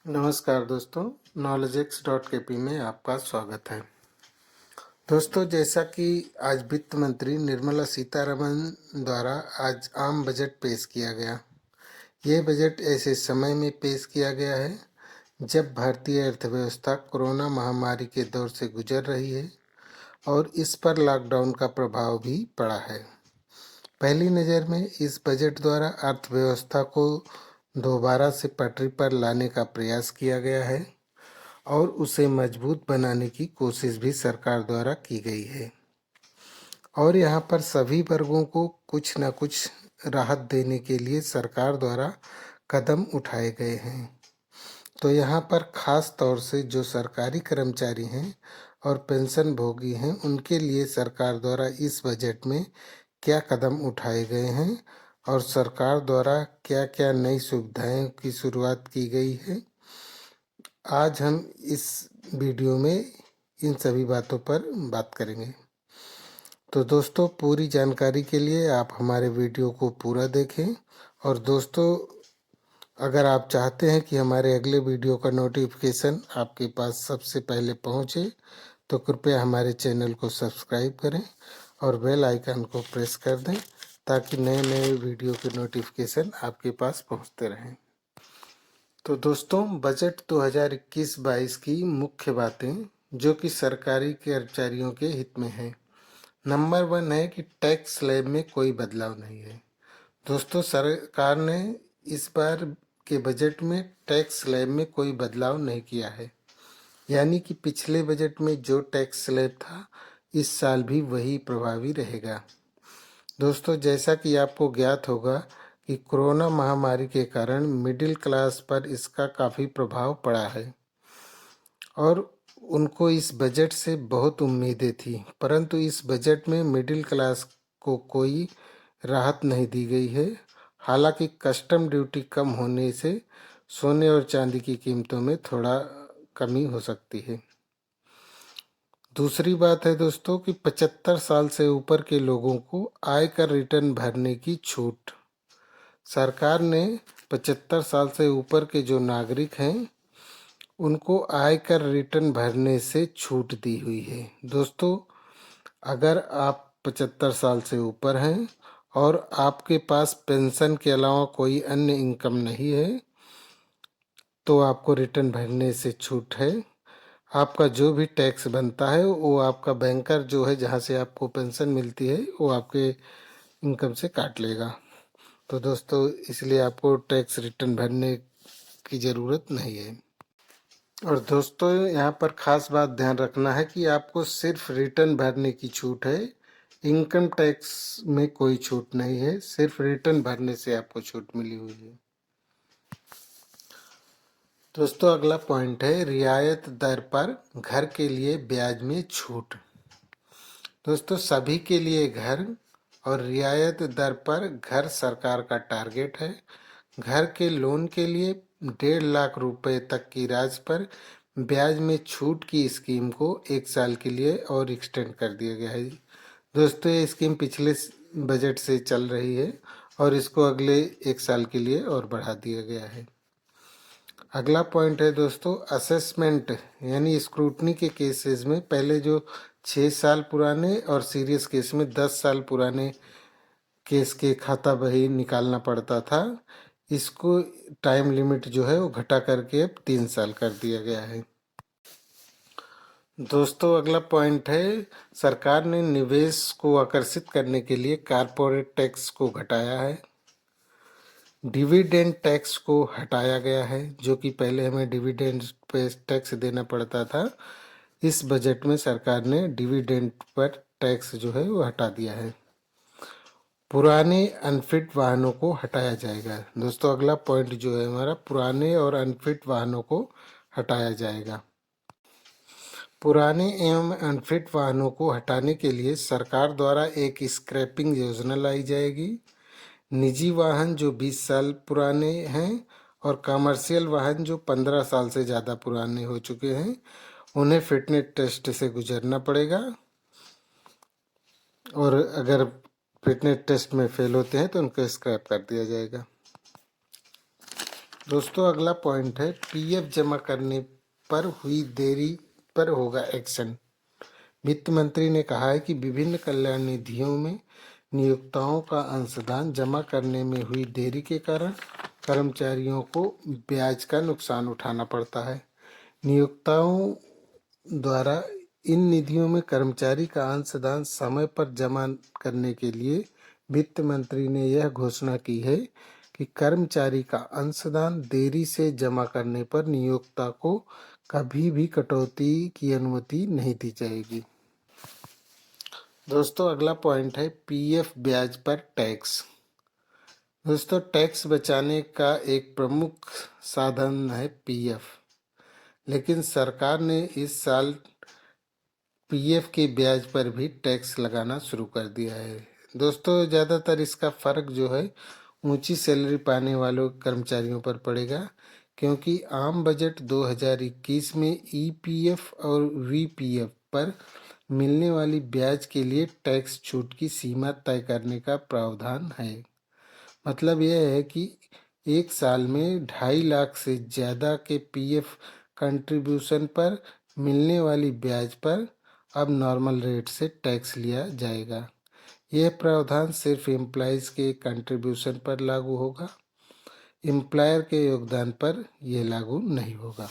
नमस्कार दोस्तों, knowledgex.kp में आपका स्वागत है। दोस्तों, जैसा कि आज वित्त मंत्री निर्मला सीतारमण द्वारा आज आम बजट पेश किया गया। ये बजट ऐसे समय में पेश किया गया है जब भारतीय अर्थव्यवस्था कोरोना महामारी के दौर से गुजर रही है और इस पर लॉकडाउन का प्रभाव भी पड़ा है। पहली नज़र में इस बजट द्वारा अर्थव्यवस्था को दोबारा से पटरी पर लाने का प्रयास किया गया है और उसे मजबूत बनाने की कोशिश भी सरकार द्वारा की गई है और यहाँ पर सभी वर्गों को कुछ न कुछ राहत देने के लिए सरकार द्वारा कदम उठाए गए हैं। तो यहाँ पर खास तौर से जो सरकारी कर्मचारी हैं और पेंशन भोगी हैं उनके लिए सरकार द्वारा इस बजट में क्या कदम उठाए गए हैं और सरकार द्वारा क्या क्या नई सुविधाएं की शुरुआत की गई है, आज हम इस वीडियो में इन सभी बातों पर बात करेंगे। तो दोस्तों, पूरी जानकारी के लिए आप हमारे वीडियो को पूरा देखें और दोस्तों, अगर आप चाहते हैं कि हमारे अगले वीडियो का नोटिफिकेशन आपके पास सबसे पहले पहुंचे तो कृपया हमारे चैनल को सब्सक्राइब करें और बेल आइकन को प्रेस कर दें ताकि नए नए वीडियो के नोटिफिकेशन आपके पास पहुंचते रहें। तो दोस्तों, बजट 2021-22 की मुख्य बातें जो कि सरकारी कर्मचारियों के हित में है। नंबर 1 है कि टैक्स स्लैब में कोई बदलाव नहीं है। दोस्तों, सरकार ने इस बार के बजट में टैक्स स्लैब में कोई बदलाव नहीं किया है, यानी कि पिछले बजट में जो टैक्स स्लैब था इस साल भी वही प्रभावी रहेगा। दोस्तों, जैसा कि आपको ज्ञात होगा कि कोरोना महामारी के कारण मिडिल क्लास पर इसका काफ़ी प्रभाव पड़ा है और उनको इस बजट से बहुत उम्मीदें थी, परंतु इस बजट में मिडिल क्लास को कोई राहत नहीं दी गई है। हालांकि कस्टम ड्यूटी कम होने से सोने और चांदी की कीमतों में थोड़ा कमी हो सकती है। दूसरी बात है दोस्तों कि 75 साल से ऊपर के लोगों को आयकर रिटर्न भरने की छूट। सरकार ने 75 साल से ऊपर के जो नागरिक हैं उनको आयकर रिटर्न भरने से छूट दी हुई है। दोस्तों, अगर आप 75 साल से ऊपर हैं और आपके पास पेंशन के अलावा कोई अन्य इनकम नहीं है तो आपको रिटर्न भरने से छूट है। आपका जो भी टैक्स बनता है वो आपका बैंकर जो है जहाँ से आपको पेंशन मिलती है वो आपके इनकम से काट लेगा। तो दोस्तों, इसलिए आपको टैक्स रिटर्न भरने की ज़रूरत नहीं है। और दोस्तों, यहाँ पर खास बात ध्यान रखना है कि आपको सिर्फ रिटर्न भरने की छूट है, इनकम टैक्स में कोई छूट नहीं है। सिर्फ रिटर्न भरने से आपको छूट मिली हुई है। दोस्तों, अगला पॉइंट है रियायत दर पर घर के लिए ब्याज में छूट। दोस्तों, सभी के लिए घर और रियायत दर पर घर सरकार का टारगेट है। घर के लोन के लिए 1.5 लाख रुपए तक की राशि पर ब्याज में छूट की स्कीम को 1 साल के लिए और एक्सटेंड कर दिया गया है। दोस्तों, ये स्कीम पिछले बजट से चल रही है और इसको अगले 1 साल के लिए और बढ़ा दिया गया है। अगला पॉइंट है दोस्तों असेसमेंट, यानी स्क्रूटनी के केसेस में पहले जो 6 साल पुराने और सीरियस केस में 10 साल पुराने केस के खाता बही निकालना पड़ता था, इसको टाइम लिमिट जो है वो घटा करके अब 3 साल कर दिया गया है। दोस्तों, अगला पॉइंट है सरकार ने निवेश को आकर्षित करने के लिए कारपोरेट टैक्स को घटाया है। डिविडेंड टैक्स को हटाया गया है, जो कि पहले हमें डिविडेंड पे टैक्स देना पड़ता था। इस बजट में सरकार ने डिविडेंड पर टैक्स जो है वो हटा दिया है। पुराने अनफिट वाहनों को हटाया जाएगा। दोस्तों, अगला पॉइंट जो है हमारा पुराने और अनफिट वाहनों को हटाया जाएगा। पुराने एवं अनफिट वाहनों को हटाने के लिए सरकार द्वारा एक स्क्रैपिंग योजना लाई जाएगी। निजी वाहन जो 20 साल पुराने हैं और कमर्शियल वाहन जो 15 साल से ज़्यादा पुराने हो चुके हैं उन्हें फिटनेस टेस्ट से गुजरना पड़ेगा और अगर फिटनेस टेस्ट में फेल होते हैं तो उनको स्क्रैप कर दिया जाएगा। दोस्तों अगला पॉइंट है पीएफ जमा करने पर हुई देरी पर होगा एक्शन। वित्त मंत्री ने कहा है कि विभिन्न कल्याण निधियों में नियोक्ताओं का अंशदान जमा करने में हुई देरी के कारण कर्मचारियों को ब्याज का नुकसान उठाना पड़ता है। नियोक्ताओं द्वारा इन निधियों में कर्मचारी का अंशदान समय पर जमा करने के लिए वित्त मंत्री ने यह घोषणा की है कि कर्मचारी का अंशदान देरी से जमा करने पर नियोक्ता को कभी भी कटौती की अनुमति नहीं दी जाएगी। दोस्तों अगला पॉइंट है पीएफ ब्याज पर टैक्स। दोस्तों टैक्स बचाने का एक प्रमुख साधन है पीएफ, लेकिन सरकार ने इस साल पीएफ के ब्याज पर भी टैक्स लगाना शुरू कर दिया है। दोस्तों ज़्यादातर इसका फ़र्क जो है ऊंची सैलरी पाने वालों कर्मचारियों पर पड़ेगा, क्योंकि आम बजट 2021 में ईपीएफ और वीपीएफ पर मिलने वाली ब्याज के लिए टैक्स छूट की सीमा तय करने का प्रावधान है। मतलब यह है कि एक साल में 2.5 लाख से ज़्यादा के पीएफ कंट्रीब्यूशन पर मिलने वाली ब्याज पर अब नॉर्मल रेट से टैक्स लिया जाएगा। यह प्रावधान सिर्फ एम्प्लॉयज़ के कंट्रीब्यूशन पर लागू होगा, एम्प्लॉयर के योगदान पर यह लागू नहीं होगा।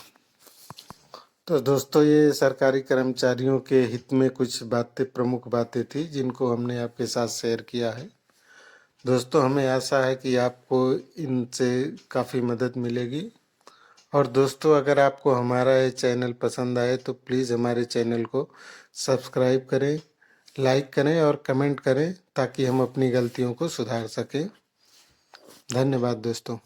तो दोस्तों ये सरकारी कर्मचारियों के हित में कुछ प्रमुख बातें थी जिनको हमने आपके साथ शेयर किया है। दोस्तों हमें आशा है कि आपको इनसे काफ़ी मदद मिलेगी। और दोस्तों अगर आपको हमारा ये चैनल पसंद आए तो प्लीज़ हमारे चैनल को सब्सक्राइब करें, लाइक करें और कमेंट करें ताकि हम अपनी गलतियों को सुधार सकें। धन्यवाद दोस्तों।